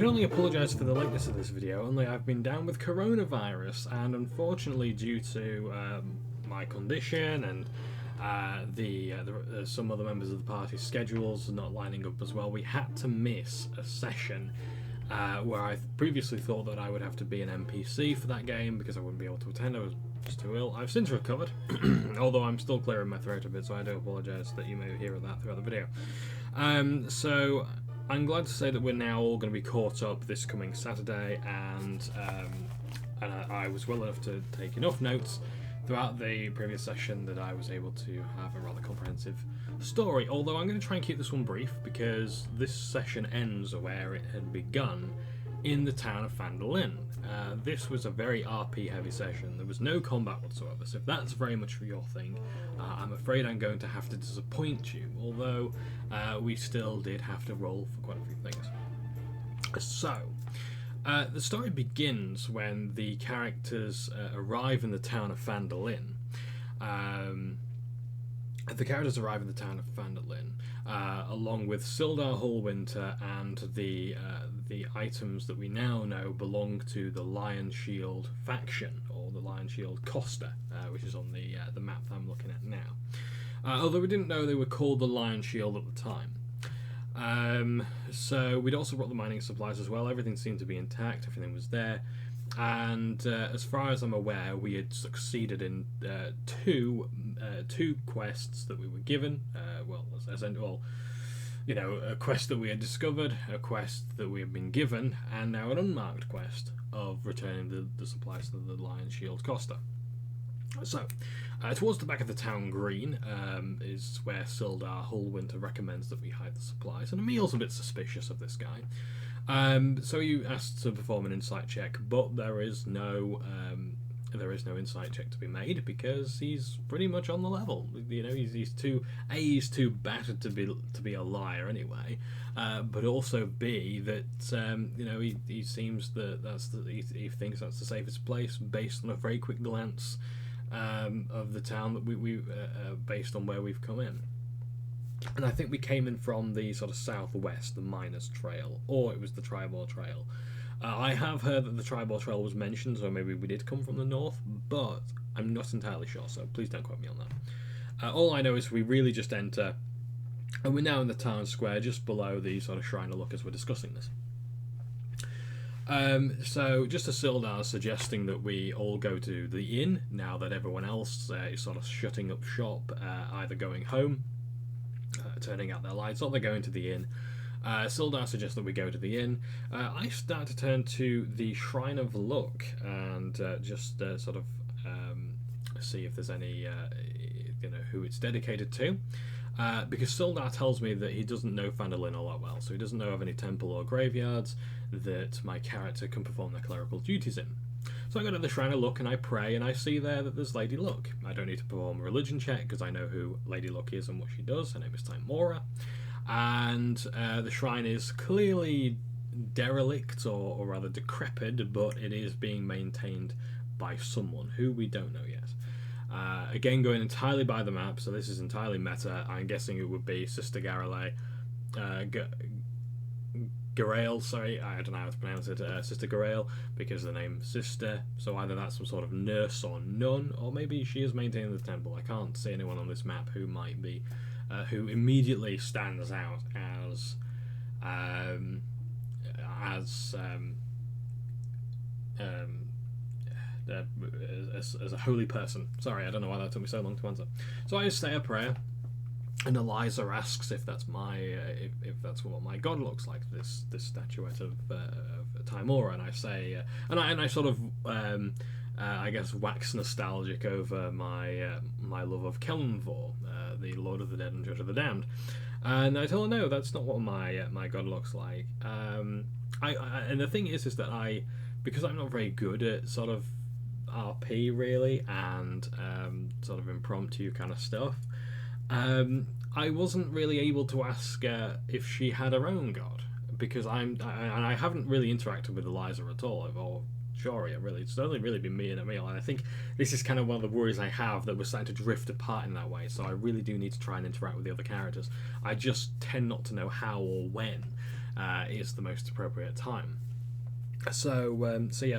can only apologise for the lateness of this video, only I've been down with coronavirus, and unfortunately due to my condition and some other members of the party's schedules not lining up as well, we had to miss a session where I previously thought that I would have to be an NPC for that game because I wouldn't be able to attend. I was just too ill. I've since recovered, although I'm still clearing my throat a bit, so I do apologise that you may hear that throughout the video. So I'm glad to say that we're now all going to be caught up this coming Saturday, and I was well enough to take enough notes throughout the previous session that I was able to have a rather comprehensive story, although I'm going to try and keep this one brief because this session ends where it had begun in the town of Phandalin. This was a very RP heavy session. There was no combat whatsoever, so if that's very much your thing, I'm afraid I'm going to have to disappoint you, although we still did have to roll for quite a few things. So, the story begins when the characters arrive in the town of Phandalin. The characters arrive in the town of Phandalin, along with Sildar Hallwinter and the items that we now know belong to the Lion Shield faction, or the Lion Shield Costa, which is on the map that I'm looking at now. Although we didn't know they were called the Lion Shield at the time. So we'd also brought the mining supplies as well. Everything seemed to be intact, everything was there. And as far as I'm aware, we had succeeded in two quests that we were given. A quest that we had discovered, a quest that we had been given, and now an unmarked quest of returning the supplies to the Lion Shield Costa. So, towards the back of the town green is where Sildar Hallwinter recommends that we hide the supplies, and Emil's a bit suspicious of this guy. So you asked to perform an insight check, but there is no insight check to be made because he's pretty much on the level. You know, he's too battered to be a liar anyway, but also B, that he seems that he thinks that's the safest place based on a very quick glance of the town that we based on where we've come in. And I think we came in from the sort of southwest, the Miners Trail, or it was the Tribal Trail. I have heard that the Tribal Trail was mentioned, so maybe we did come from the north, but I'm not entirely sure, so please don't quote me on that. All I know is we really just enter, and we're now in the town square just below the sort of Shrine of Luck as we're discussing this. So just as Sildar suggesting that we all go to the inn, now that everyone else is sort of shutting up shop, either going home, turning out their lights, or they're going to the inn. Sildar suggests that we go to the inn. I start to turn to the Shrine of Luck and just sort of see if there's any, who it's dedicated to. Because Sildar tells me that he doesn't know Phandalin all that well, so he doesn't know of any temple or graveyards that my character can perform their clerical duties in. So I go to the Shrine of Luck and I pray, and I see there that there's Lady Luck. I don't need to perform a religion check because I know who Lady Luck is and what she does. Her name is Timora. And the shrine is clearly derelict, or rather decrepit, but it is being maintained by someone who we don't know yet. Again, going entirely by the map, so this is entirely meta. I'm guessing it would be Sister Garale, Garaele, sorry, I don't know how to pronounce it, Sister Garaele, because of the name Sister, so either that's some sort of nurse or nun, or maybe she is maintaining the temple. I can't see anyone on this map who might be, who immediately stands out as a holy person. Sorry, I don't know why that took me so long to answer. So I just say a prayer, and Eliza asks if that's if that's what my god looks like, this statuette of Timora, and I say, and I sort of I guess wax nostalgic over my love of Kelmvor, the Lord of the Dead and Judge of the Damned, and I tell her no, that's not what my god looks like. And the thing is that because I'm not very good at sort of RP really and sort of impromptu kind of stuff, I wasn't really able to ask if she had her own god, because I haven't really interacted with Eliza at all, or Joria really. It's only really been me and Emil, and I think this is kind of one of the worries I have, that we're starting to drift apart in that way, so I really do need to try and interact with the other characters. I just tend not to know how or when. is the most appropriate time. So unfortunately I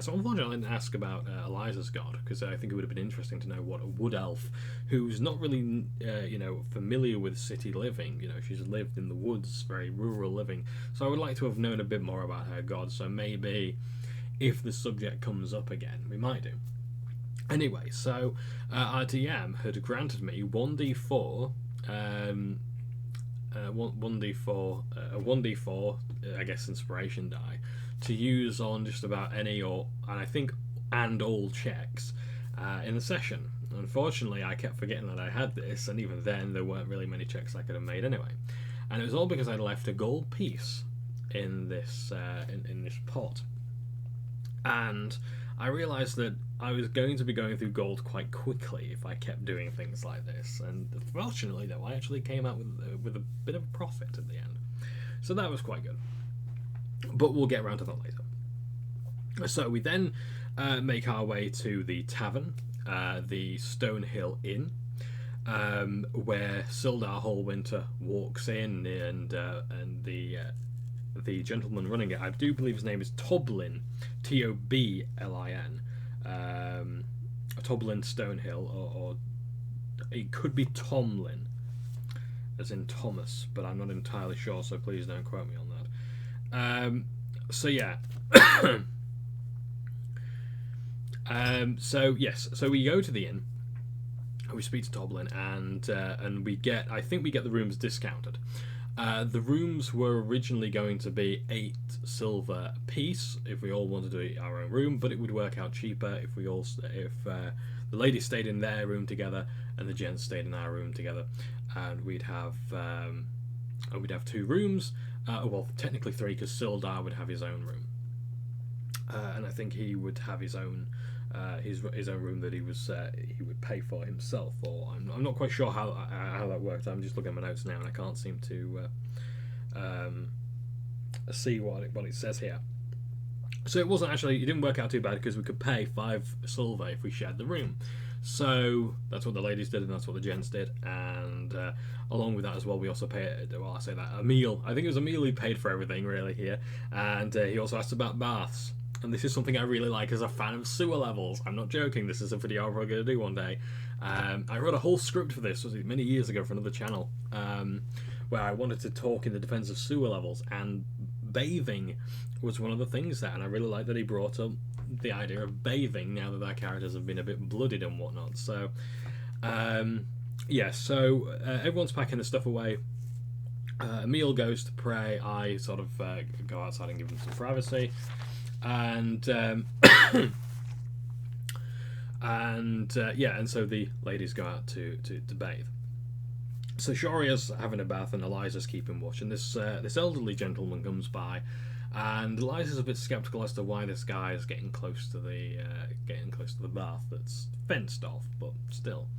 didn't ask about Eliza's god, because I think it would have been interesting to know what a wood elf, who's not really, familiar with city living, she's lived in the woods, very rural living, so I would like to have known a bit more about her god, so maybe if the subject comes up again, we might do. Anyway, so our DM had granted me 1d4, 1d4, I guess, inspiration die, to use on just about any and I think all checks in the session. Unfortunately, I kept forgetting that I had this, and even then there weren't really many checks I could have made anyway. And it was all because I'd left a gold piece in this in this pot, and I realised that I was going to be going through gold quite quickly if I kept doing things like this. And fortunately, though, I actually came out with a bit of profit at the end, so that was quite good. But we'll get around to that later. So we then make our way to the tavern, the Stonehill Inn, where Sildar Hallwinter walks in, and the gentleman running it, I do believe his name is Toblin, Toblin, Toblin Stonehill, or it could be Tomlin, as in Thomas, but I'm not entirely sure, so please don't quote me on that. So we go to the inn, we speak to Toblin, and we get the rooms discounted. The rooms were originally going to be 8 silver apiece if we all wanted to do our own room, but it would work out cheaper if the ladies stayed in their room together and the gents stayed in our room together, and we'd have 2 rooms. Well, technically 3, because Sildar would have his own room, and I think he would have his own room that he would pay for himself. Or I'm not quite sure how that worked. I'm just looking at my notes now, and I can't seem to see what it says here. So it didn't work out too bad, because we could pay 5 silver if we shared the room. So that's what the ladies did, and that's what the gents did, and along with that as well, we also paid, a meal. I think it was a meal he paid for everything, really, here, and he also asked about baths, and this is something I really like as a fan of sewer levels. I'm not joking, this is a video I'm probably going to do one day. I wrote a whole script for this, many years ago, for another channel, where I wanted to talk in the defense of sewer levels, and bathing was one of the things there, and I really like that he brought up the idea of bathing now that our characters have been a bit blooded and whatnot. So everyone's packing the stuff away. Emil goes to pray. I sort of go outside and give him some privacy, and so the ladies go out to bathe. So Shoria's having a bath and Eliza's keeping watch, and this elderly gentleman comes by, and Eliza's a bit skeptical as to why this guy is getting close to the bath that's fenced off, but still.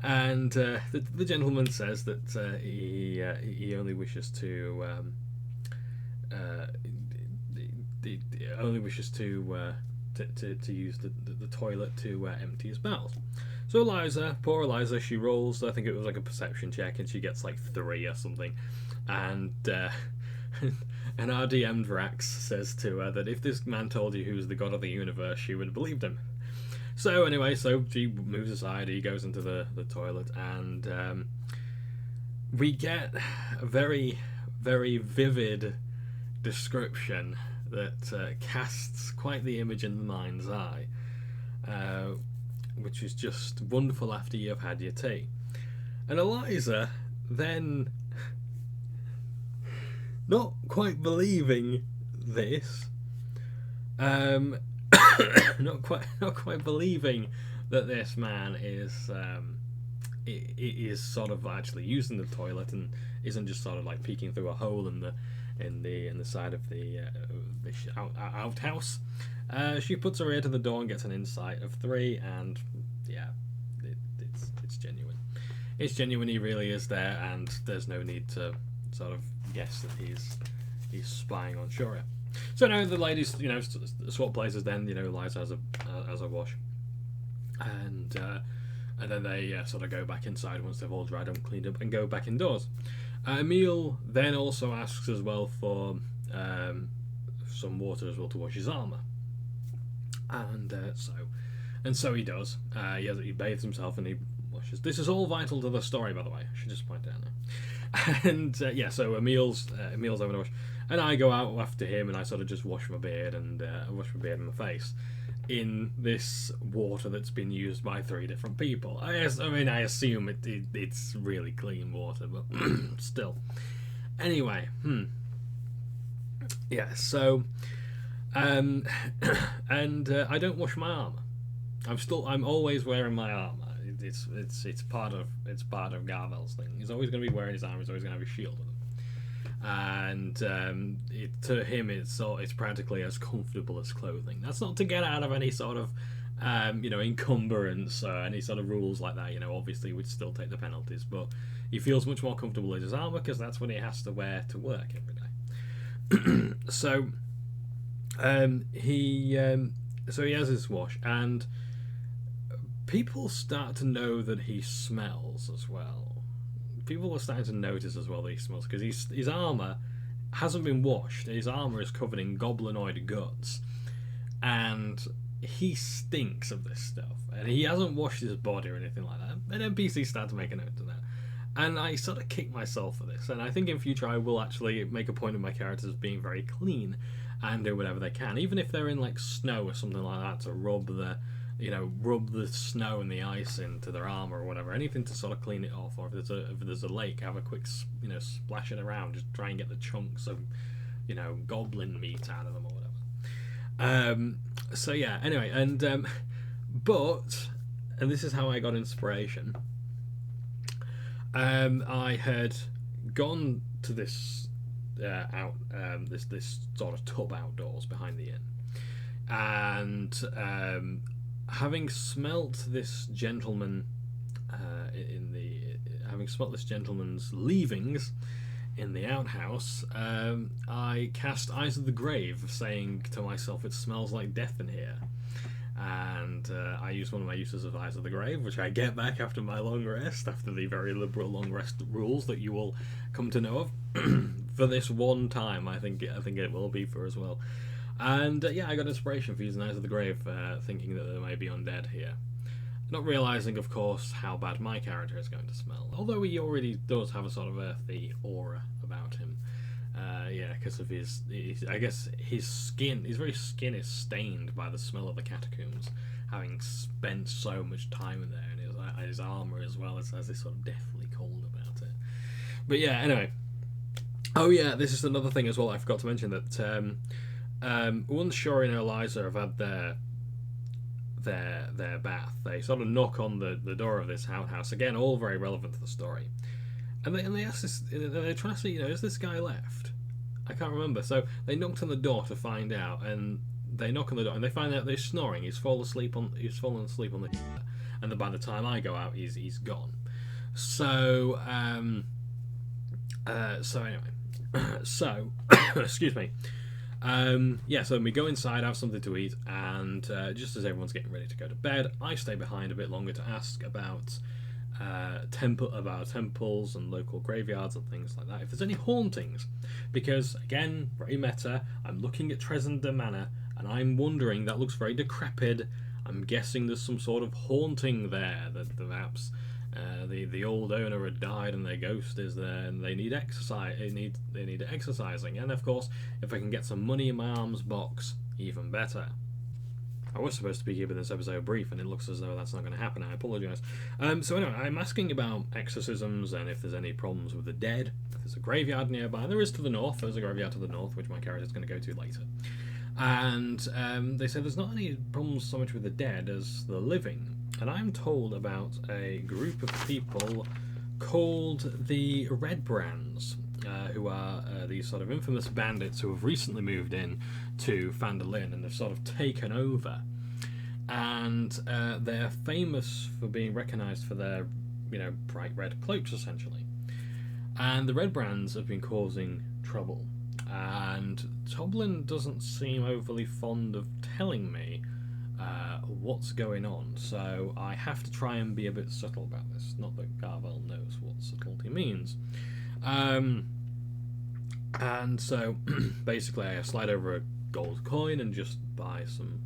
And the gentleman says that he only wishes to use the toilet to empty his bowels. So poor Eliza, she rolls, I think it was like a perception check, and she gets like 3 or something, and and our DM Drax says to her that if this man told you who's the god of the universe, she would have believed him. So anyway, so she moves aside, he goes into the toilet, and we get a very, very vivid description that casts quite the image in the mind's eye, which is just wonderful after you've had your tea. And Eliza then, not quite believing this, not quite believing that this man is sort of actually using the toilet and isn't just sort of like peeking through a hole in the side of the outhouse. She puts her ear to the door and gets an insight of 3, and yeah, it's genuine. It's genuine. He really is there, and there's no need to sort of guess that he's spying on Shoria. So now the ladies, swap places. Then Eliza has a wash, and then they sort of go back inside once they've all dried up, cleaned up, and go back indoors. Emil then also asks as well for some water as well to wash his armor, and so he does. He bathes himself and he washes. This is all vital to the story, by the way. I should just point out now. And so Emil's having a wash, and I go out after him, and I sort of just wash my beard and and my face in this water that's been used by 3 different people. I assume it's really clean water, but still. Anyway, yeah. So, and I don't wash my armor. I'm always wearing my armor. It's part of Garvel's thing. He's always going to be wearing his armor. He's always going to have his shield with him. And to him, it's practically as comfortable as clothing. That's not to get out of any sort of encumbrance or any sort of rules like that. Obviously we'd still take the penalties, but he feels much more comfortable in his armor because that's what he has to wear to work every day. So he has his wash, and people start to know that he smells as well. People are starting to notice as well that he smells, because his armor hasn't been washed. His armor is covered in goblinoid guts, and he stinks of this stuff. And he hasn't washed his body or anything like that. And NPCs start to make a note of that. And I sort of kick myself for this. And I think in future I will actually make a point of my characters being very clean and do whatever they can, even if they're in like snow or something like that, to rub the snow and the ice into their armor or whatever, anything to sort of clean it off. Or if there's a lake, have a quick splash it around, just try and get the chunks of goblin meat out of them or whatever. So yeah, anyway, and this is how I got inspiration. I had gone to this this sort of tub outdoors behind the inn, and having smelt this gentleman having smelt this gentleman's leavings in the outhouse, I cast Eyes of the Grave, saying to myself, "It smells like death in here." And I used one of my uses of Eyes of the Grave, which I get back after my long rest, after the very liberal long rest rules that you will come to know of. For this one time, I think it will be for as well. And I got inspiration for using Eyes of the Grave, thinking that there may be undead here. Not realising, of course, how bad my character is going to smell. Although he already does have a sort of earthy aura about him. Because of his skin. His very skin is stained by the smell of the catacombs, having spent so much time in there, and his armour as well has this sort of deathly cold about it. But yeah, anyway. Oh yeah, this is another thing as well. I forgot to mention that once Shori and Eliza have had their bath, they sort of knock on the door of this outhouse again, all very relevant to the story. And they ask this, they're trying to see, is this guy left? I can't remember. So they knocked on the door to find out, and they knock on the door and they find out they're snoring. He's fallen asleep on the, and then by the time I go out, he's gone. So anyway, so excuse me. So we go inside, have something to eat, and just as everyone's getting ready to go to bed, I stay behind a bit longer to ask about temples and local graveyards and things like that, if there's any hauntings, because again, very meta, I'm looking at Tresender Manor and I'm wondering, that looks very decrepit. I'm guessing there's some sort of haunting there, that perhaps the old owner had died and their ghost is there and they need exercise. They need exercising, and of course, if I can get some money in my arms box, even better. I was supposed to be keeping this episode brief, and it looks as though that's not going to happen. I apologise. So anyway, I'm asking about exorcisms and if there's any problems with the dead. If there's a graveyard nearby, there is to the north. There's a graveyard to the north, which my character is going to go to later. And they say there's not any problems so much with the dead as the living. And I'm told about a group of people called the Red Brands, who are these sort of infamous bandits who have recently moved in to Phandalin and have sort of taken over. And they're famous for being recognised for their, bright red cloaks, essentially. And the Red Brands have been causing trouble. And Toblin doesn't seem overly fond of telling me what's going on, so I have to try and be a bit subtle about this. Not that Garvel knows what subtlety means. And so basically I slide over a gold coin and just buy some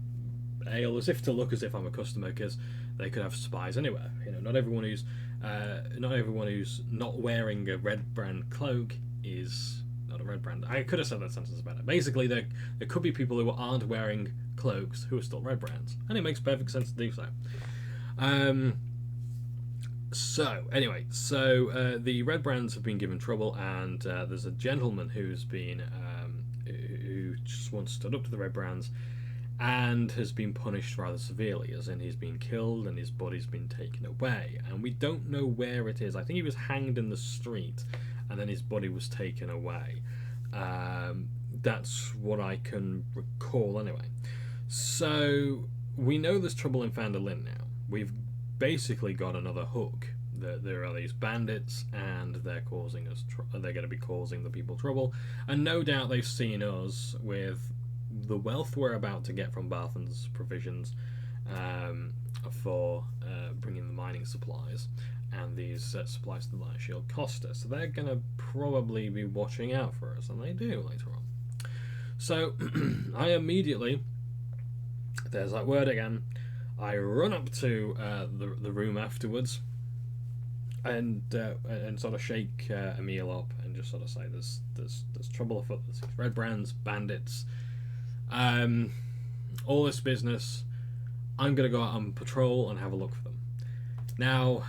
ale as if to look as if I'm a customer, because they could have spies anywhere. Not everyone who's not wearing a red brand cloak is not a red brand. I could have said that sentence better. Basically, there could be people who aren't wearing cloaks who are still red brands, and it makes perfect sense to do so. So the red brands have been given trouble, and there's a gentleman who just once stood up to the red brands and has been punished rather severely, as in he's been killed and his body's been taken away, and we don't know where it is. I think he was hanged in the street and then his body was taken away. That's what I can recall anyway. So we know there's trouble in Phandalin now. We've basically got another hook. There are these bandits, and they're causing us. They're going to be causing the people trouble, and no doubt they've seen us with the wealth we're about to get from Barthen's provisions for bringing the mining supplies, and these supplies to the Lion Shield cost us. So they're going to probably be watching out for us, and they do later on. So I immediately, there's that word again, I run up to the room afterwards and sort of shake Emil up and just sort of say there's trouble afoot. There's red brands, bandits, all this business. I'm going to go out on patrol and have a look for them. Now,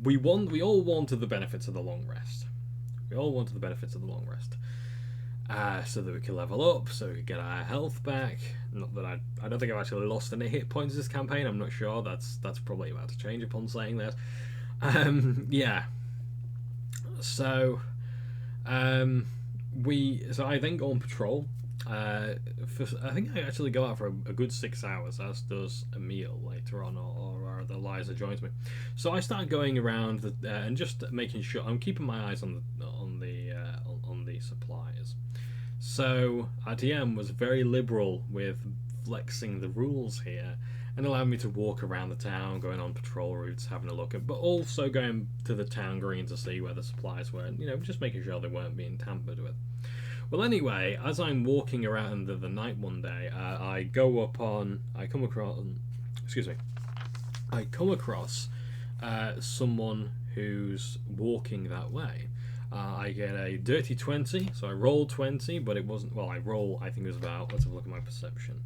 we all wanted the benefits of the long rest. So that we could level up, so we could get our health back. Not that I don't think I've actually lost any hit points this campaign. I'm not sure. That's probably about to change upon saying that. Yeah. So, I then go on patrol. I think I actually go out for a good 6 hours, as does Emil later on, or the Liza joins me. So I start going around and just making sure I'm keeping my eyes on the supplies. So our DM was very liberal with flexing the rules here and allowed me to walk around the town, going on patrol routes, having a look at, but also going to the town green to see where the supplies were, just making sure they weren't being tampered with. Well, anyway, as I'm walking around the night one day, I come across someone who's walking that way. I get a dirty 20, so I rolled 20, but it wasn't, I think it was about, let's have a look at my perception.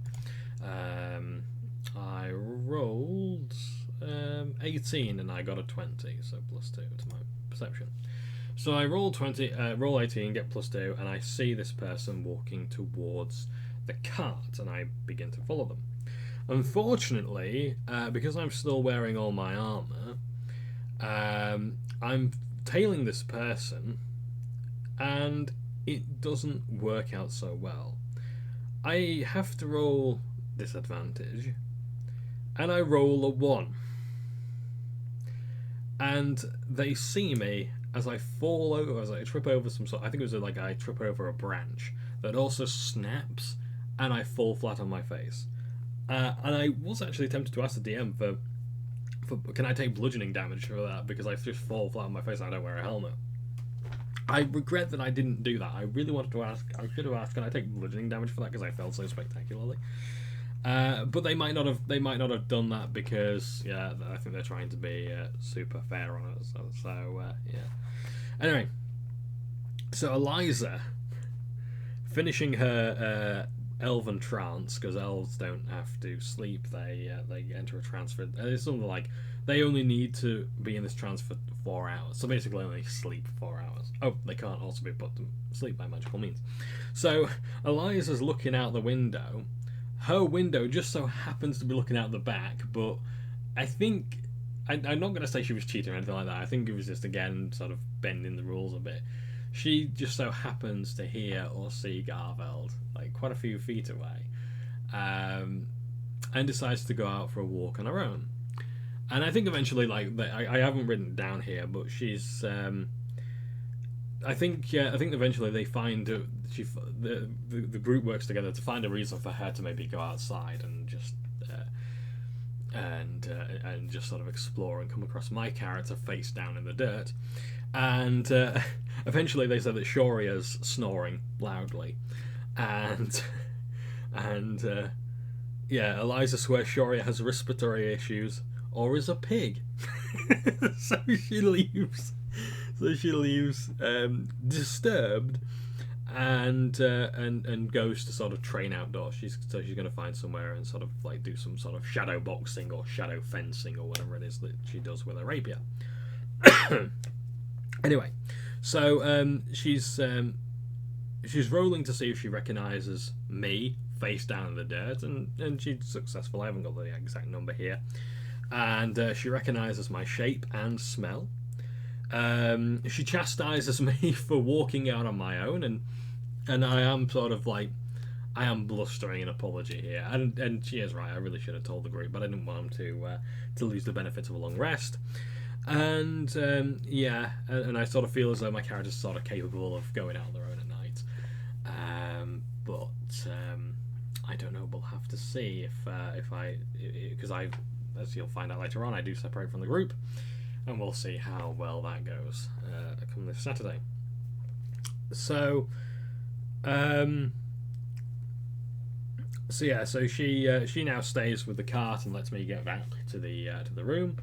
I rolled 18 and I got a 20, so plus 2 to my perception. So I roll 18, get plus 2, and I see this person walking towards the cart, and I begin to follow them. Unfortunately, because I'm still wearing all my armour, I'm tailing this person, and it doesn't work out so well. I have to roll disadvantage, and I roll a 1. And they see me as I fall over, as I trip over I think it was like I trip over a branch that also snaps, and I fall flat on my face. And I was actually tempted to ask the DM for can I take bludgeoning damage for that, because I just fall flat on my face and I don't wear a helmet. I regret that I didn't do that. I really wanted to ask. I should have asked, can I take bludgeoning damage for that, because I fell so spectacularly. But they might not have done that, because I think they're trying to be super fair on it. So yeah. Anyway, so Eliza, finishing her elven trance, because elves don't have to sleep. They enter a trance it's something like they only need to be in this trance for 4 hours. So basically, only sleep 4 hours. Oh, they can't also be put to sleep by magical means. So Eliza's looking out the window. Her window just so happens to be looking out the back, but I think I'm not going to say she was cheating or anything like that. I think it was just, again, sort of bending the rules a bit. She just so happens to hear or see Garveld, like quite a few feet away, and decides to go out for a walk on her own. And I think eventually, I haven't written it down here, but she's, I think eventually they find the group works together to find a reason for her to maybe go outside and just and just sort of explore and come across my character face down in the dirt. And eventually they said that Shoria's snoring loudly, and yeah, Eliza swears Shoria has respiratory issues or is a pig. so she leaves. Disturbed, and goes to sort of train outdoors. She's going to find somewhere and sort of like do some sort of shadow boxing or shadow fencing or whatever it is that she does with her rapier. Anyway, so she's rolling to see if she recognises me face down in the dirt, and she's successful. I haven't got the exact number here, and she recognises my shape and smell. She chastises me for walking out on my own, and I am sort of like, I am blustering an apology here, and she is right. I really should have told the group, but I didn't want them to lose the benefits of a long rest. And yeah, and I sort of feel as though my character's sort of capable of going out on their own at night. But I don't know. We'll have to see because I, as you'll find out later on, I do separate from the group, and we'll see how well that goes come this Saturday. So, so she now stays with the cart and lets me get back to the room.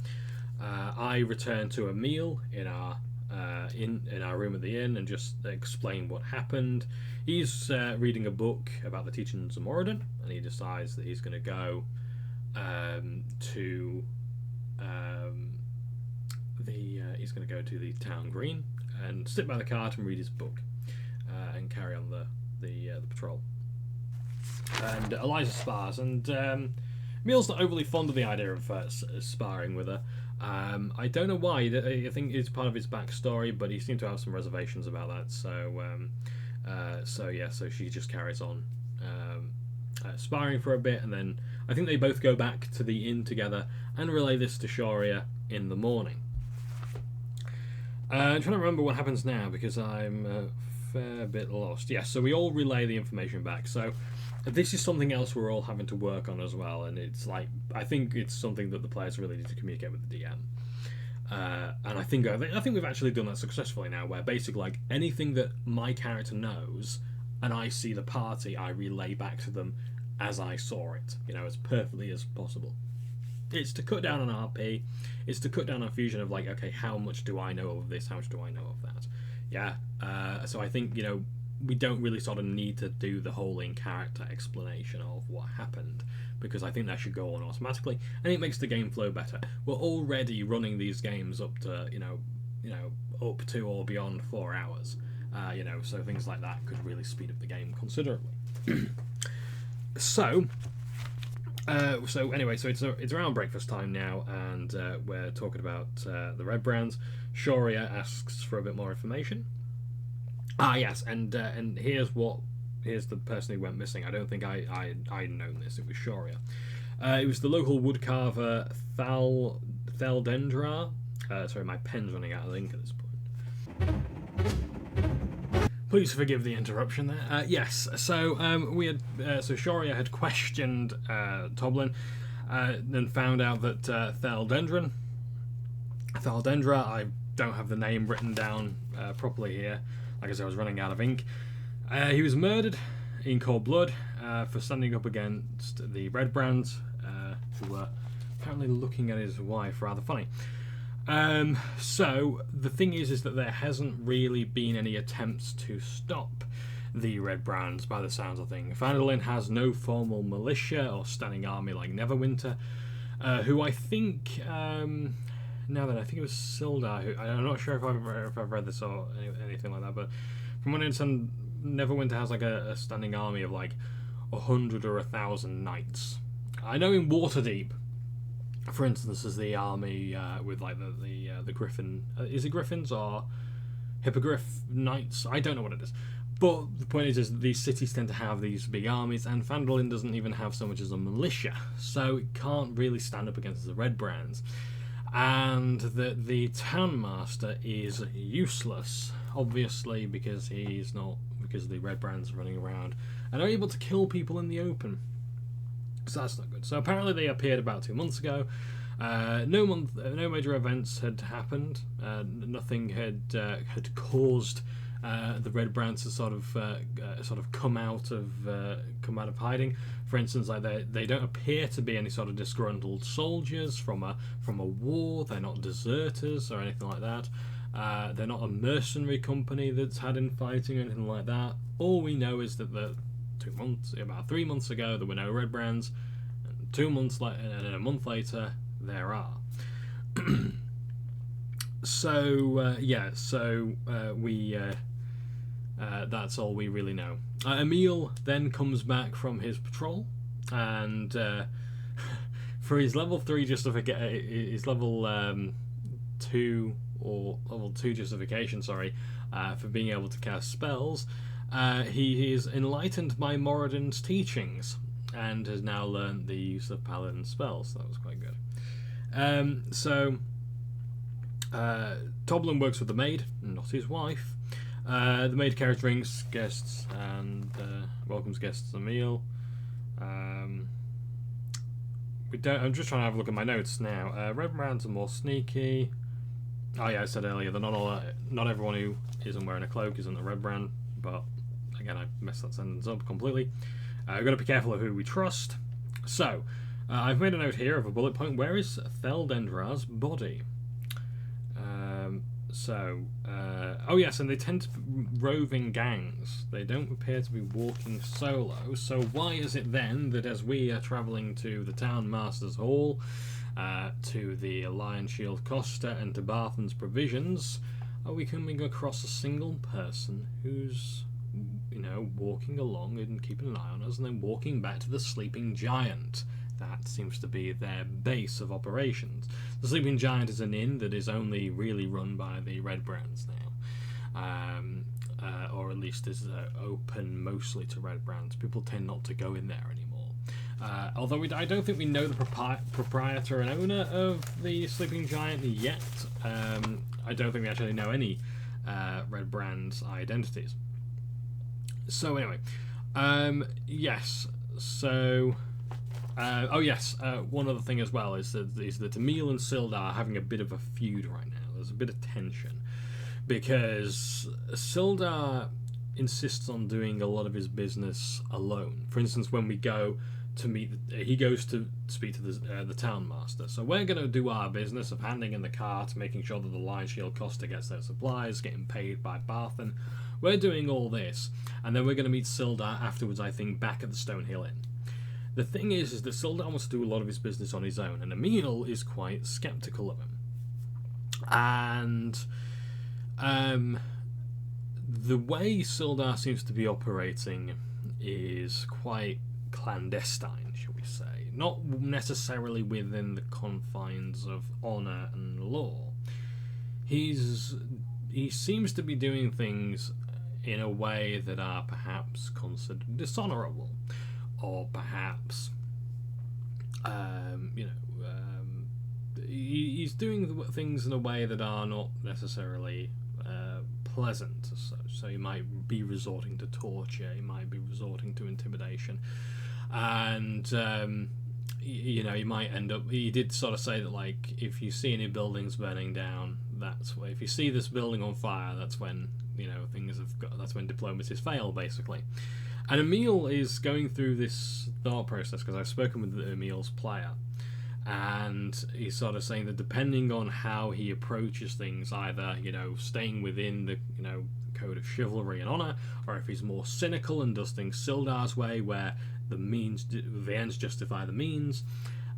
I return to a meal in our room at the inn and just explain what happened. He's reading a book about the teachings of Moradin, and he decides that he's going to go to the town green and sit by the cart and read his book and carry on the patrol. And Eliza spars, and Meal's not overly fond of the idea of sparring with her. I don't know why. I think it's part of his backstory, but he seemed to have some reservations about that. So she just carries on sparring for a bit, and then I think they both go back to the inn together and relay this to Shoria in the morning. I'm trying to remember what happens now because I'm a fair bit lost. Yeah, so we all relay the information back. So this is something else we're all having to work on as well, and it's like, I think it's something that the players really need to communicate with the DM. And I think we've actually done that successfully now, where basically like anything that my character knows and I see the party, I relay back to them as I saw it, as perfectly as possible. It's to cut down on RP, it's to cut down on fusion of like, okay, how much do I know of this, how much do I know of that? Yeah, so I think, we don't really sort of need to do the whole in-character explanation of what happened, because I think that should go on automatically, and it makes the game flow better. We're already running these games up to, up to or beyond 4 hours, so things like that could really speed up the game considerably. So it's around breakfast time now, and we're talking about the Red Brands. Shoria asks for a bit more information. Yes, and here's the person who went missing. I don't think I'd known this. It was Shoria. It was the local woodcarver Phandalin. Sorry, my pen's running out of ink at this point. Please forgive the interruption there. Yes, so Shoria had questioned Toblin, then found out that Phandalin, I don't have the name written down properly here. Like I said, I was running out of ink. He was murdered in cold blood for standing up against the Red Brands, who were apparently looking at his wife rather funny. So the thing is that there hasn't really been any attempts to stop the Red Brands by the sounds of things. Phandalin has no formal militia or standing army like Neverwinter, who I think, now that I think it was Sildar, who, I'm not sure if I've read this or anything like that, but from what I understand, Neverwinter has like a standing army of like 100 or 1,000 knights. I know in Waterdeep, for instance, is the army with like the Griffin. Is it Griffins or Hippogriff Knights? I don't know what it is. But the point is these cities tend to have these big armies, and Phandalin doesn't even have so much as a militia, so it can't really stand up against the Red Brands. And the Townmaster is useless, obviously, because the Red Brands are running around and are able to kill people in the open. So that's not good. So apparently they appeared about 2 months ago, No major events had happened. Nothing had caused the Red Brands to sort of come out of hiding. For instance, like they don't appear to be any sort of disgruntled soldiers from a war. They're not deserters or anything like that. They're not a mercenary company that's had infighting or anything like that. All we know is that about 3 months ago, there were no Red Brands, and 2 months later, and then a month later, there are. That's all we really know. Emil then comes back from his patrol, and for his level 3 justification, his level 2 or level 2 justification, for being able to cast spells, he is enlightened by Moradin's teachings and has now learned the use of paladin spells. So that was quite good. Toblin works with the maid, not his wife. The maid carries drinks, guests, and welcomes guests to the meal. I'm just trying to have a look at my notes now. Red Brands are more sneaky. Oh yeah, I said earlier that not everyone who isn't wearing a cloak isn't a Red Brand, but again, I messed that sentence up completely. We've got to be careful of who we trust. So, I've made a note here of a bullet point. Where is Theldendra's body? Oh yes, and they tend to be roving gangs. They don't appear to be walking solo. So why is it then that as we are travelling to the Town Master's Hall, to the Lion Shield Costa, and to Barthen's Provisions, are we coming across a single person who's, walking along and keeping an eye on us, and then walking back to the Sleeping Giant? That seems to be their base of operations. The Sleeping Giant is an inn that is only really run by the Red Brands now, or at least is open mostly to Red Brands. People tend not to go in there anymore. Although I don't think we know the proprietor and owner of the Sleeping Giant yet. I don't think we actually know any Red Brands identities. So anyway, yes. So. One other thing as well is that Emil and Sildar are having a bit of a feud right now. There's a bit of tension because Sildar insists on doing a lot of his business alone. For instance, when we go to meet, he goes to speak to the town master. So we're going to do our business of handing in the cart, making sure that the Lion Shield Costa gets their supplies, getting paid by Barthen. We're doing all this, and then we're going to meet Sildar afterwards, I think, back at the Stonehill Inn. The thing is that Sildar wants to do a lot of his business on his own, and Emil is quite sceptical of him. And the way Sildar seems to be operating is quite clandestine, shall we say. Not necessarily within the confines of honour and law. He seems to be doing things in a way that are perhaps considered dishonourable. Or perhaps, he's doing things in a way that are not necessarily pleasant as such. So he might be resorting to torture, he might be resorting to intimidation, and he might end up. He did sort of say that, like, if you see any buildings burning down, if you see this building on fire, that's when that's when diplomacies fail, basically. And Emil is going through this thought process because I've spoken with Emil's player, and he's sort of saying that depending on how he approaches things, either staying within the code of chivalry and honor, or if he's more cynical and does things Sildar's way, where the ends justify the means,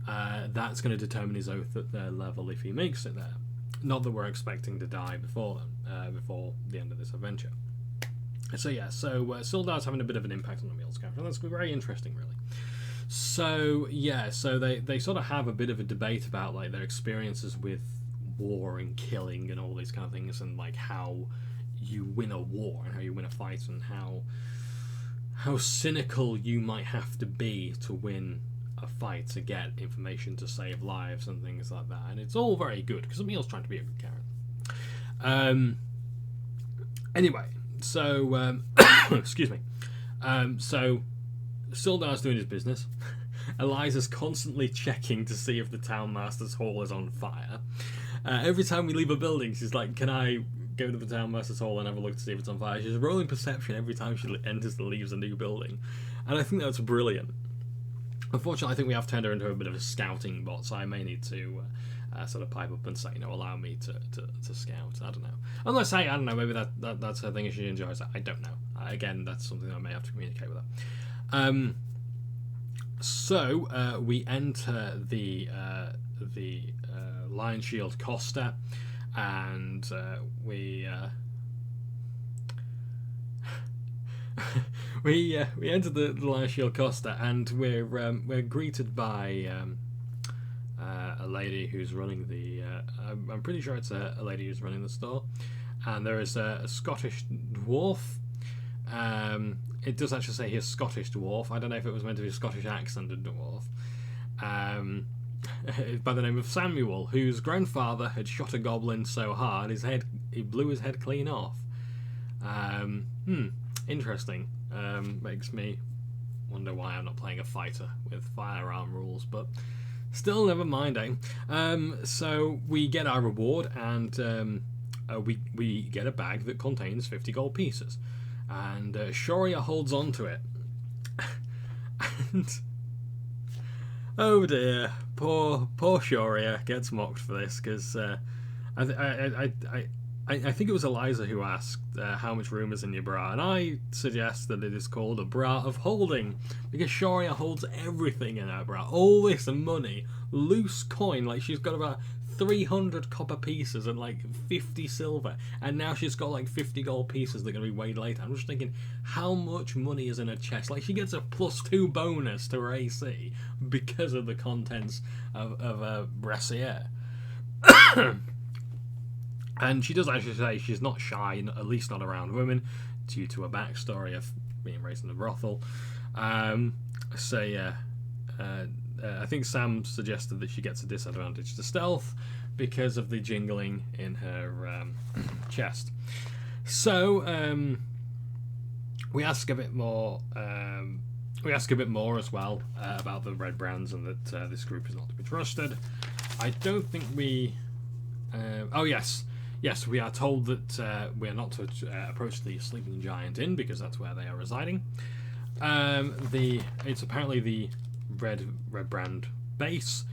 that's going to determine his oath at their level if he makes it there. Not that we're expecting to die before the end of this adventure. So Sildar's having a bit of an impact on Emil's character. That's very interesting, really. So they sort of have a bit of a debate about like their experiences with war and killing and all these kind of things, and like how you win a war and how you win a fight, and how cynical you might have to be to win a fight to get information to save lives and things like that. And it's all very good because Emil's trying to be a good character. Anyway. So, excuse me. So, Sildar's doing his business, Eliza's constantly checking to see if the townmaster's hall is on fire. Every time we leave a building, she's like, can I go to the townmaster's hall and have a look to see if it's on fire? She's rolling perception every time she enters or leaves a new building. And I think that's brilliant. Unfortunately, I think we have turned her into a bit of a scouting bot, so I may need to sort of pipe up and say, allow me to scout. I don't know. Unless, I don't know, maybe that's her thing if she enjoys that. I don't know. Again, that's something I may have to communicate with her. So we enter the Lion Shield Costa, and we enter the Lion Shield Costa, and we're greeted by a lady who's running the. I'm pretty sure it's a lady who's running the store, and there is a Scottish dwarf. It does actually say he's Scottish dwarf. I don't know if it was meant to be a Scottish accent of dwarf. By the name of Samuel, whose grandfather had shot a goblin so hard he blew his head clean off. Interesting. Makes me wonder why I'm not playing a fighter with firearm rules, but still, never mind, so we get our reward, and we get a bag that contains 50 gold pieces, and Shoria holds on to it. And oh dear, poor Shoria gets mocked for this, because I think it was Eliza who asked how much room is in your bra, and I suggest that it is called a bra of holding, because Shoria holds everything in her bra. All this money, loose coin, like she's got about 300 copper pieces and like 50 silver, and now she's got like 50 gold pieces that are going to be weighed later. I'm just thinking, how much money is in her chest? Like, she gets a +2 bonus to her AC because of the contents of a brassiere. And she does actually say she's not shy, at least not around women, due to a backstory of being raised in a brothel. I think Sam suggested that she gets a disadvantage to stealth because of the jingling in her chest. So we ask a bit more. We ask a bit more as well about the Red Brands, and that this group is not to be trusted. I don't think we. Yes, we are told that we are not to approach the Sleeping Giant Inn because that's where they are residing. It's apparently the Red Brand base,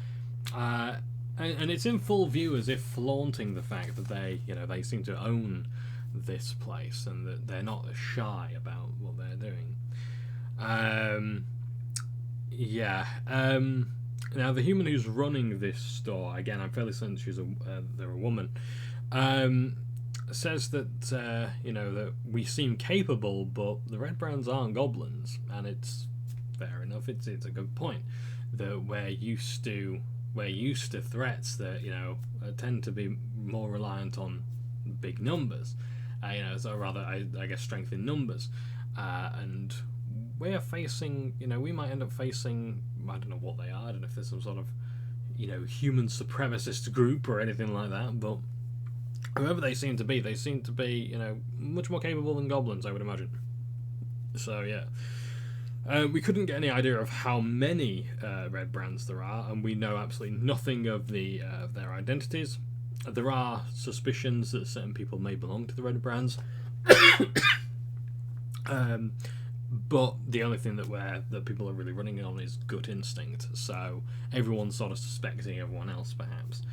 and it's in full view, as if flaunting the fact that they seem to own this place and that they're not shy about what they're doing. Now the human who's running this store, again, I'm fairly certain they're a woman. Says that that we seem capable, but the Red Brands aren't goblins, and it's fair enough. It's a good point that we're used to threats that tend to be more reliant on big numbers, so rather I guess strength in numbers, and we're facing we might end up facing, I don't know what they are. I don't know if there's some sort of human supremacist group or anything like that, but whoever they seem to be much more capable than goblins, I would imagine. So yeah, we couldn't get any idea of how many Red Brands there are, and we know absolutely nothing of their identities. There are suspicions that certain people may belong to the Red Brands, but the only thing that people are really running on is gut instinct. So everyone's sort of suspecting everyone else, perhaps.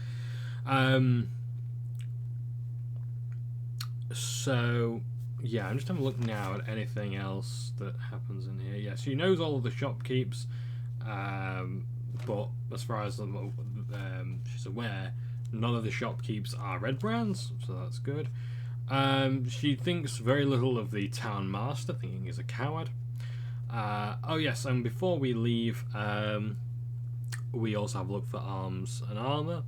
So yeah, I'm just having a look now at anything else that happens in here. Yeah, she knows all of the shopkeepers, but as far as she's aware, none of the shopkeepers are Red Brands, so that's good. She thinks very little of the town master, thinking he's a coward. And before we leave, we also have a look for arms and armour.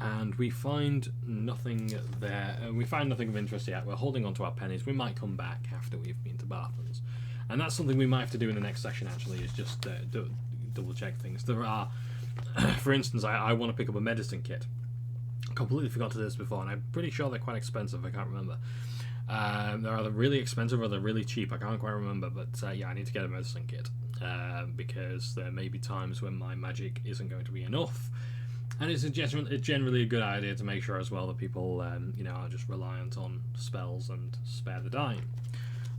And we find nothing there. We find nothing of interest yet. We're holding on to our pennies. We might come back after we've been to Bartons. And that's something we might have to do in the next session, actually, is just double check things. There are, for instance, I want to pick up a medicine kit. I completely forgot to do this before, and I'm pretty sure they're quite expensive. I can't remember. They're either really expensive or they're really cheap. I can't quite remember, but yeah, I need to get a medicine kit because there may be times when my magic isn't going to be enough. And it's generally a good idea to make sure as well that people, are just reliant on spells and spare the dying.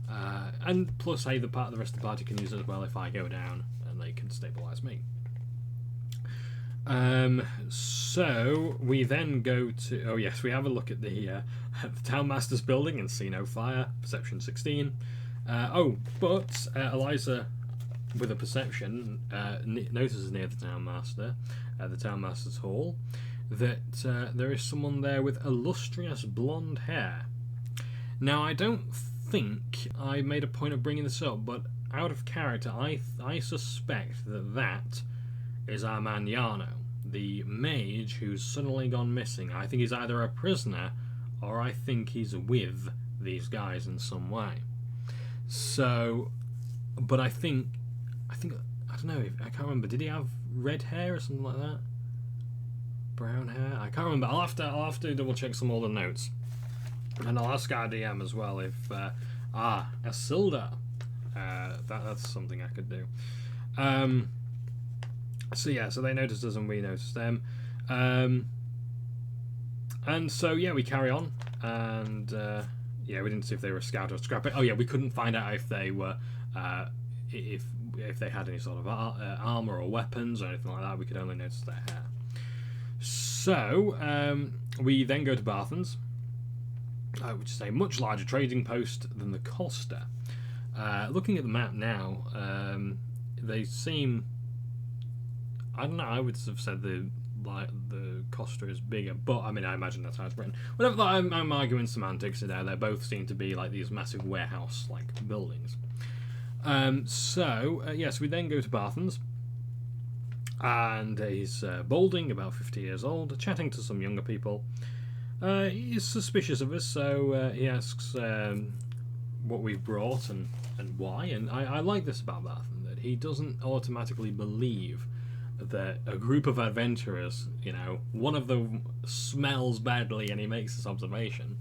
And plus, hey, the rest of the party can use it as well if I go down, and they can stabilise me. So we then go to. Oh yes, we have a look at the Townmaster's building and see no fire. Perception 16. But Eliza, with a perception, notices near the Townmaster, the Townmaster's hall, that there is someone there with illustrious blonde hair. Now, I don't think I made a point of bringing this up, but out of character, I suspect that is our man Yarno, the mage who's suddenly gone missing. I think he's either a prisoner or I think he's with these guys in some way. So, but I think I don't know. I can't remember. Did he have red hair or something like that? Brown hair? I can't remember. I'll have to double check some older notes, and I'll ask our DM as well if Isilda. That's something I could do. So they noticed us and we noticed them, and so yeah, we carry on, and we didn't see if they were a scout or scrap it. Oh yeah, we couldn't find out if they were if they had any sort of armor or weapons or anything like that. We could only notice their hair. So we then go to Barthen's, which is a much larger trading post than the Costa. Looking at the map now, they seem. I don't know. I would have said the Costa is bigger, but I mean, I imagine that's how it's written. Whatever. I'm arguing semantics there. They both seem to be like these massive warehouse-like buildings. So we then go to Barthen's, and he's balding, about 50 years old, chatting to some younger people. He's suspicious of us, so he asks what we've brought and why. And I like this about Barthen, that he doesn't automatically believe that a group of adventurers, one of them smells badly and he makes this observation,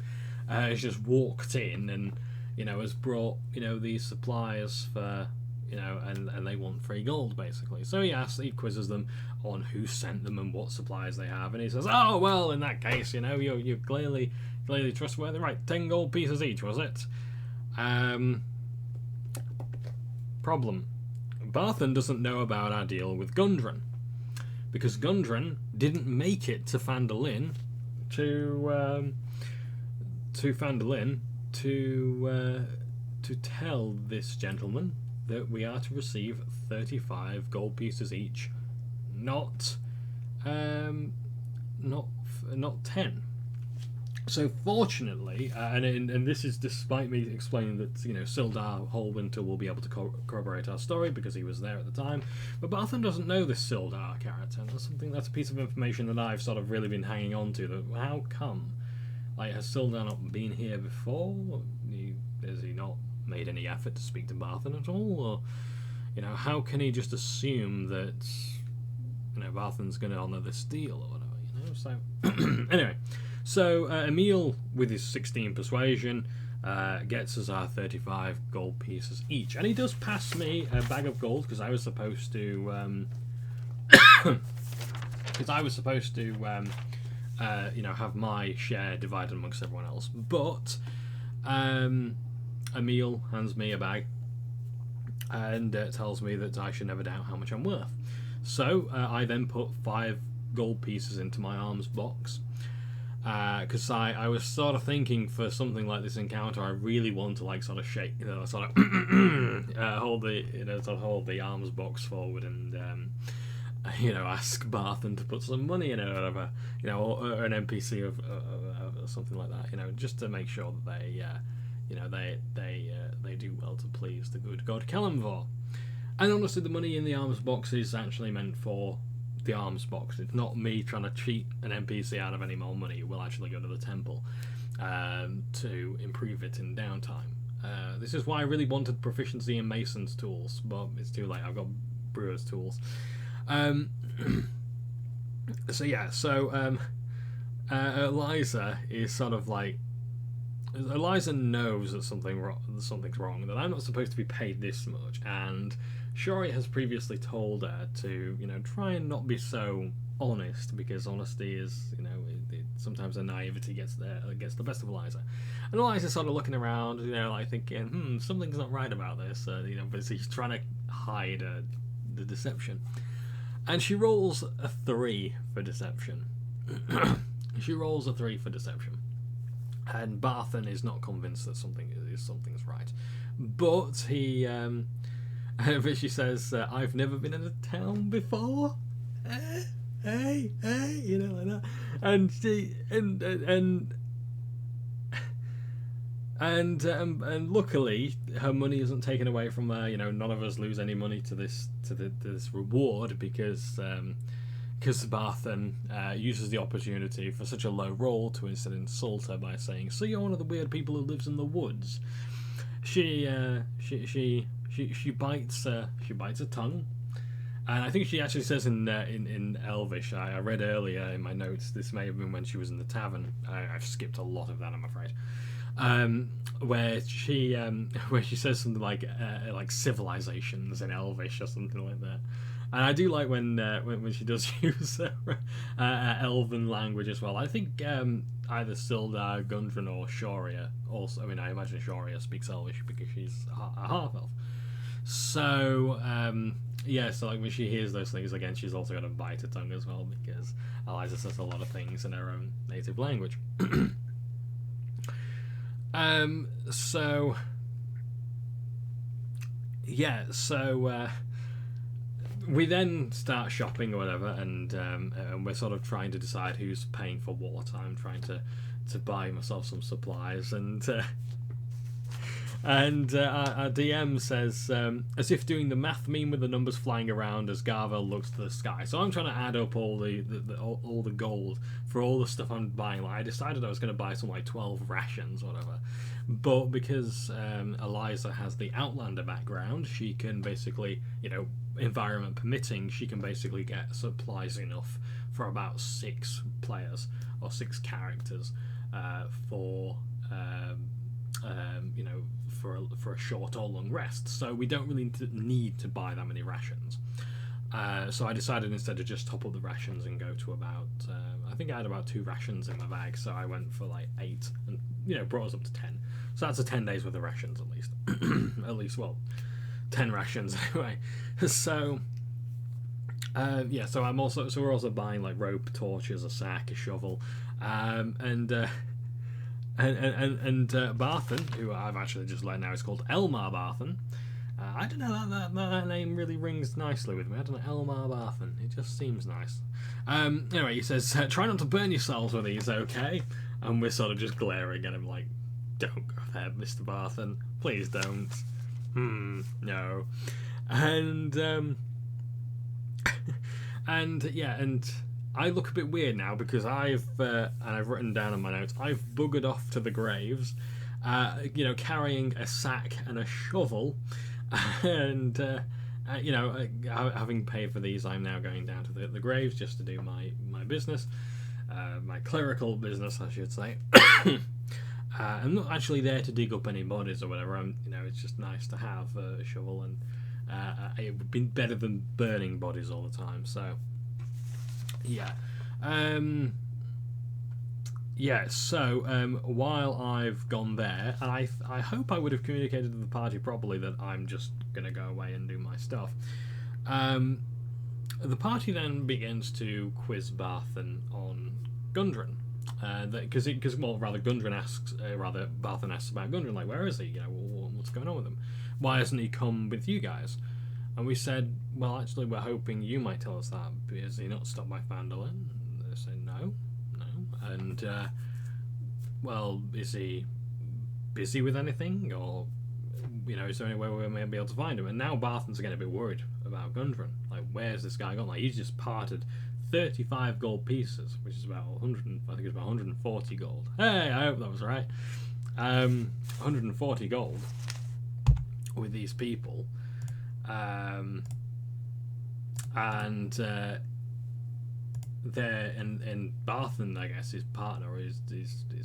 has just walked in and, has brought, these supplies for, and they want free gold, basically. So he quizzes them on who sent them and what supplies they have, and he says, oh, well, in that case, you're clearly trustworthy. Right, 10 gold pieces each, was it? Problem. Barthen doesn't know about our deal with Gundren, because Gundren didn't make it to Phandalin to tell this gentleman that we are to receive 35 gold pieces each, not 10. So fortunately, and this is despite me explaining that Sildar Hallwinter will be able to corroborate our story because he was there at the time, but Barthen doesn't know this Sildar character. And that's a piece of information that I've sort of really been hanging on to. That how come, has Sildar not been here before? Has he not made any effort to speak to Barthen at all, or how can he just assume that Barthen's going to honour this deal or whatever? So anyway. So Emil, with his 16 persuasion, gets us our 35 gold pieces each, and he does pass me a bag of gold because I was supposed to, have my share divided amongst everyone else. But Emil hands me a bag and tells me that I should never doubt how much I'm worth. So I then put 5 gold pieces into my arms box. Because I was sort of thinking for something like this encounter, I really want to sort of shake, sort of hold the arms box forward and ask Barthen to put some money in it or whatever, or an NPC of something like that, just to make sure that they do well to please the good god Kellamvor. And honestly, the money in the arms box is actually meant for the arms box. It's not me trying to cheat an NPC out of any more money. It will actually go to the temple to improve it in downtime. This is why I really wanted proficiency in Mason's tools, but it's too late. I've got Brewer's tools. Eliza is sort of Eliza knows that something's wrong, that I'm not supposed to be paid this much, and Shori has previously told her to, try and not be so honest, because honesty is, sometimes the naivety gets the best of Eliza. And Eliza's sort of looking around, like thinking, something's not right about this, but she's trying to hide the deception. And she rolls a 3 for deception. She rolls a 3 for deception. And Barthen is not convinced that something's right. But he, but she says, I've never been in a town before. Hey, like that. And she, and luckily her money isn't taken away from her. None of us lose any money to this reward, because Barthen uses the opportunity for such a low roll to instead insult her by saying, "So you're one of the weird people who lives in the woods." She bites her tongue, and I think she actually says in Elvish. I read earlier in my notes. This may have been when she was in the tavern. I've skipped a lot of that, I'm afraid. Where she says something like civilizations in Elvish or something like that. And I do like when she does use Elven language as well. I think either Sildar, Gundren, or Shoria also. I mean, I imagine Shoria speaks Elvish because she's a half-elf. So, so when she hears those things again, she's also got to bite her tongue as well, because Eliza says a lot of things in her own native language. We then start shopping or whatever, and we're sort of trying to decide who's paying for what. I'm trying to buy myself some supplies, and our DM says, as if doing the math meme with the numbers flying around as Garvel looks to the sky. So I'm trying to add up all the gold for all the stuff I'm buying. Like, I decided I was going to buy some 12 rations or whatever, but because Eliza has the Outlander background, she can basically, environment permitting, she can basically get supplies enough for about 6 players or 6 characters for a short or long rest. So we don't really need to buy that many rations. So I decided instead to just top up the rations and go to about I think I had about 2 rations in my bag, so I went for 8 and brought us up to 10. So that's a 10 days worth of rations at least. At least, well, 10 rations anyway. So so we're also buying rope, torches, a sack, a shovel, and Barthen, who I've actually just learned now is called Elmar Barthen. I don't know, that name really rings nicely with me. I don't know, Elmar Barthen. It just seems nice. Anyway, he says, try not to burn yourselves with these, okay? And we're sort of just glaring at him like, don't go there, Mr. Barthen. Please don't. No. And I look a bit weird now because I've written down in my notes, I've buggered off to the graves, carrying a sack and a shovel, and having paid for these, I'm now going down to the graves just to do my business, my clerical business, I should say. I'm not actually there to dig up any bodies or whatever. It's just nice to have a shovel, and it would be better than burning bodies all the time. So, yeah. So while I've gone there, and I hope I would have communicated to the party properly that I'm just going to go away and do my stuff. The party then begins to quiz Barthen on Gundren. Barthen asks about Gundren, where is he? What's going on with him? Why hasn't he come with you guys? And we said, well, actually, we're hoping you might tell us that. Is he not stopped by Phandalin? And they say, no. And, is he busy with anything? Or, is there any way we may be able to find him? And now Barthen's getting a bit worried about Gundren. Where's this guy gone? He's just parted 35 gold pieces, which is about 140 gold. Hey, I hope that was right. 140 gold with these people. And Barthen, I guess, his partner, his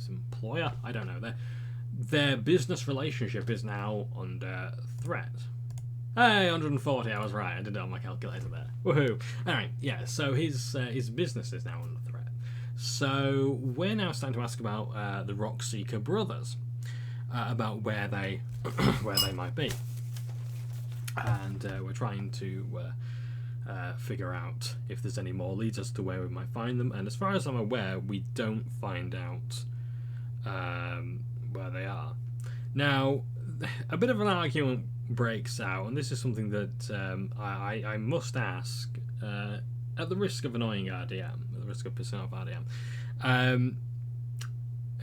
employer, I don't know. their business relationship is now under threat. Hey, 140, I was right. I did it on my calculator there. Woohoo! Alright, yeah, so his business is now under threat. So we're now starting to ask about the Rockseeker brothers, about where they where they might be. And we're trying to figure out if there's any more leads as to where we might find them. And as far as I'm aware, we don't find out where they are. Now, a bit of an argument breaks out, and this is something that I must ask at the risk of annoying RDM, at the risk of pissing off RDM.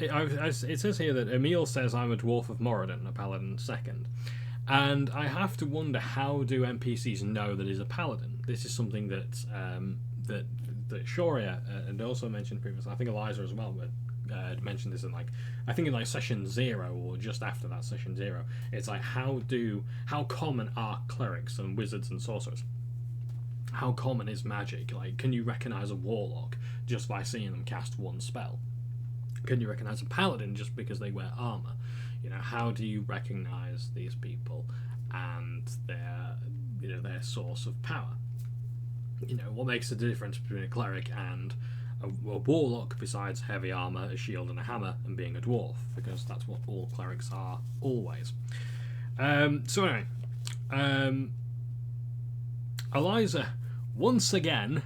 It says here that Emil says I'm a dwarf of Moradin, a paladin second. And I have to wonder, how do NPCs know that he's a paladin? This is something that that Shoria and also mentioned previously. I think Eliza as well mentioned this in I think in session 0 or just after that session 0. It's like, how common are clerics and wizards and sorcerers? How common is magic? Like, can you recognize a warlock just by seeing them cast one spell? Can you recognize a paladin just because they wear armor? You know, how do you recognize these people and their source of power? You know, what makes the difference between a cleric and a warlock besides heavy armor, a shield and a hammer, and being a dwarf? Because that's what all clerics are always. So anyway, Eliza, once again,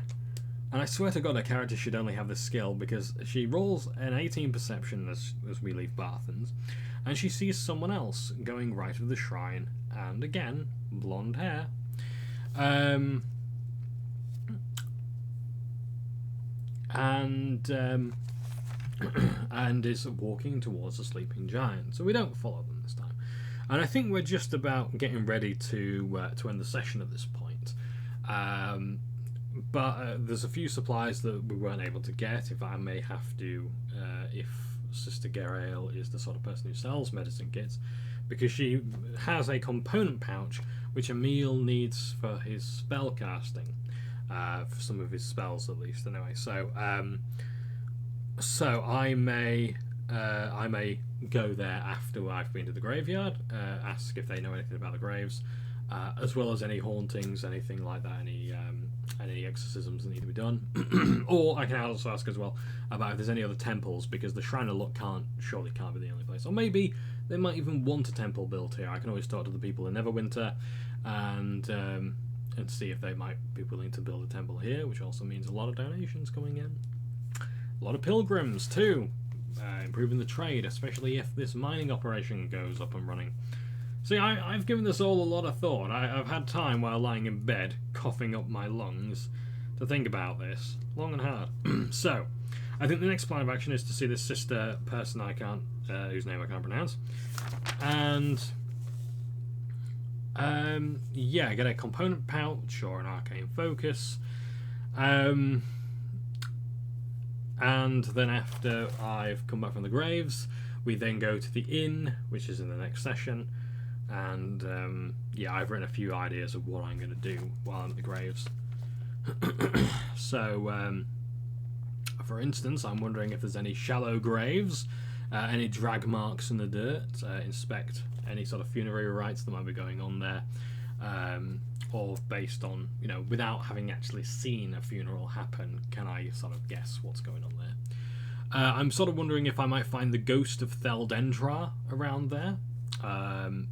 and I swear to God, a character should only have this skill, because she rolls an 18 perception as we leave Barthens, and she sees someone else going right of the shrine, and again, blonde hair. And is walking towards the sleeping giant. So we don't follow them this time. And I think we're just about getting ready to end the session at this point. But there's a few supplies that we weren't able to get. If I may have to, if Sister Gerael is the sort of person who sells medicine kits, because she has a component pouch which Emil needs for his spell casting. For some of his spells, at least. Anyway, so I may go there after I've been to the graveyard, ask if they know anything about the graves, as well as any hauntings, anything like that, any exorcisms that need to be done. Or I can also ask as well about if there's any other temples, because the Shrine of Luck surely can't be the only place. Or maybe they might even want a temple built here. I can always talk to the people in Neverwinter and see if they might be willing to build a temple here, which also means a lot of donations coming in. A lot of pilgrims too, improving the trade, especially if this mining operation goes up and running. See, I've given this all a lot of thought. I've had time while lying in bed, coughing up my lungs, to think about this, long and hard. So, I think the next plan of action is to see this sister person whose name I can't pronounce, and get a component pouch or an arcane focus, and then after I've come back from the graves, we then go to the inn, which is in the next session, and I've written a few ideas of what I'm going to do while I'm at the graves. So for instance, I'm wondering if there's any shallow graves, any drag marks in the dirt, inspect any sort of funerary rites that might be going on there, or based on, without having actually seen a funeral happen, can I sort of guess what's going on there? I'm sort of wondering if I might find the ghost of Theldendra around there.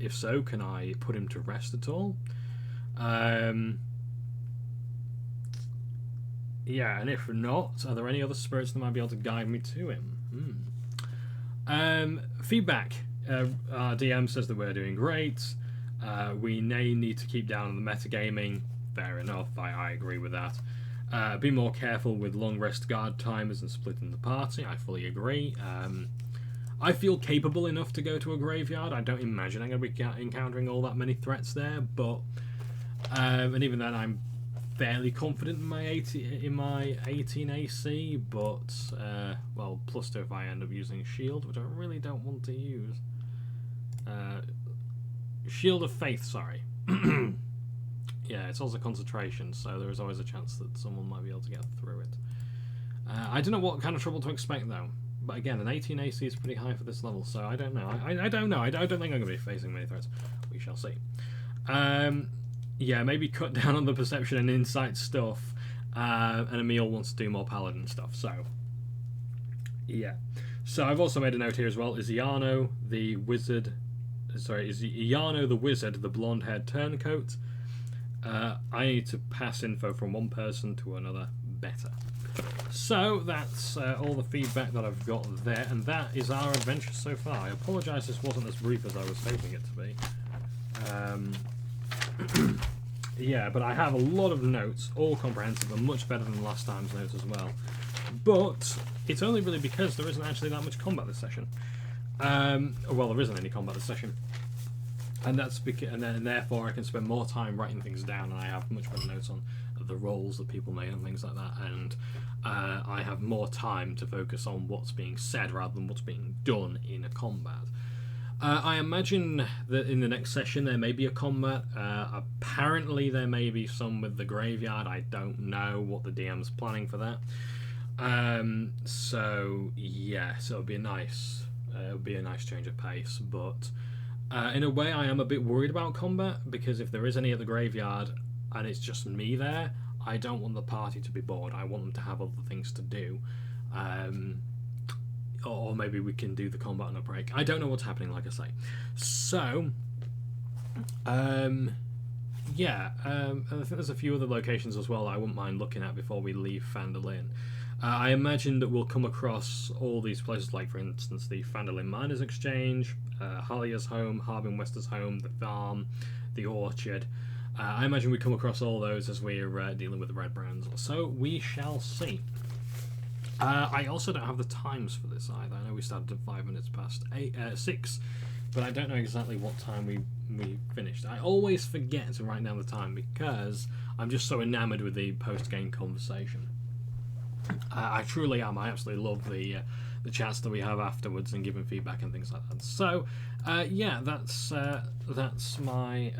If so, can I put him to rest at all? And if not, are there any other spirits that might be able to guide me to him? Feedback. Our DM says that we're doing great. We may need to keep down on the metagaming. Fair enough, I agree with that. Be more careful with long rest guard timers and splitting the party. I fully agree. I feel capable enough to go to a graveyard. I don't imagine I'm going to be encountering all that many threats there, but and even then I'm fairly confident in my 18 AC, but +2 if I end up using shield, which I really don't want to use. Shield of Faith, sorry. Yeah, it's also concentration, so there is always a chance that someone might be able to get through it. I don't know what kind of trouble to expect though. but again, an 18 AC is pretty high for this level, so I don't know. I don't know. I don't think I'm going to be facing many threats. We shall see. Yeah, maybe cut down on the perception and insight stuff. And Emil wants to do more paladin stuff, so yeah. So I've also made a note here as well. Is Iano the wizard? Sorry, is Iano the wizard the blonde-haired turncoat? I need to pass info from one person to another better. So that's all the feedback that I've got there, and that is our adventure so far. I apologise this wasn't as brief as I was hoping it to be. Yeah, but I have a lot of notes, all comprehensive and much better than last time's notes as well. But it's only really because there isn't actually that much combat this session. Well, there isn't any combat this session. And that's because, and therefore I can spend more time writing things down, and I have much better notes on the roles that people made and things like that, and I have more time to focus on what's being said rather than what's being done in a combat. I imagine that in the next session there may be a combat. Apparently there may be some with the graveyard. I don't know what the DM's planning for that. So yeah, so it'll be a nice change of pace, but in a way I am a bit worried about combat, because if there is any at the graveyard and it's just me there, I don't want the party to be bored. I want them to have other things to do. Or maybe we can do the combat on a break. I don't know what's happening, like I say. So, yeah, I think there's a few other locations as well that I wouldn't mind looking at before we leave Phandalin. I imagine that we'll come across all these places, like for instance the Phandalin Miners Exchange, Halia's home, Harbin Wester's home, the farm, the orchard. I imagine we come across all those as we're dealing with the Red Brands. So we shall see. I also don't have the times for this either. I know we started at 5 minutes past 6, but I don't know exactly what time we finished. I always forget to write down the time because I'm just so enamoured with the post-game conversation. I truly am. I absolutely love the chats that we have afterwards and giving feedback and things like that. So, yeah, that's my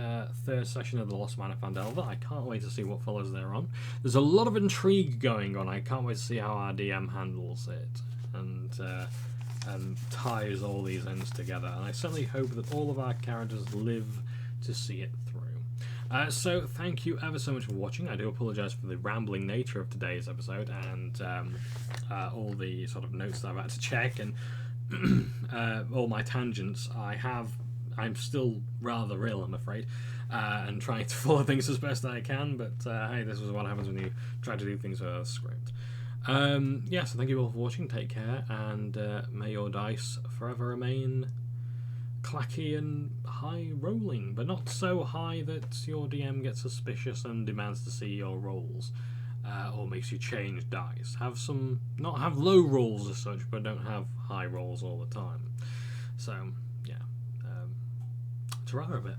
third session of the Lost Mine of Phandelver. I can't wait to see what follows thereon. There's a lot of intrigue going on. I can't wait to see how our DM handles it and ties all these ends together. And I certainly hope that all of our characters live to see it through. So thank you ever so much for watching. I do apologise for the rambling nature of today's episode and all the sort of notes that I've had to check and all my tangents. I'm still rather ill, I'm afraid, and trying to follow things as best I can, but hey, this is what happens when you try to do things without a script. Yeah, so thank you all for watching, take care, and may your dice forever remain clacky and high rolling, but not so high that your DM gets suspicious and demands to see your rolls, or makes you change dice. Not have low rolls as such, but don't have high rolls all the time. So, yeah, ta-ra a bit.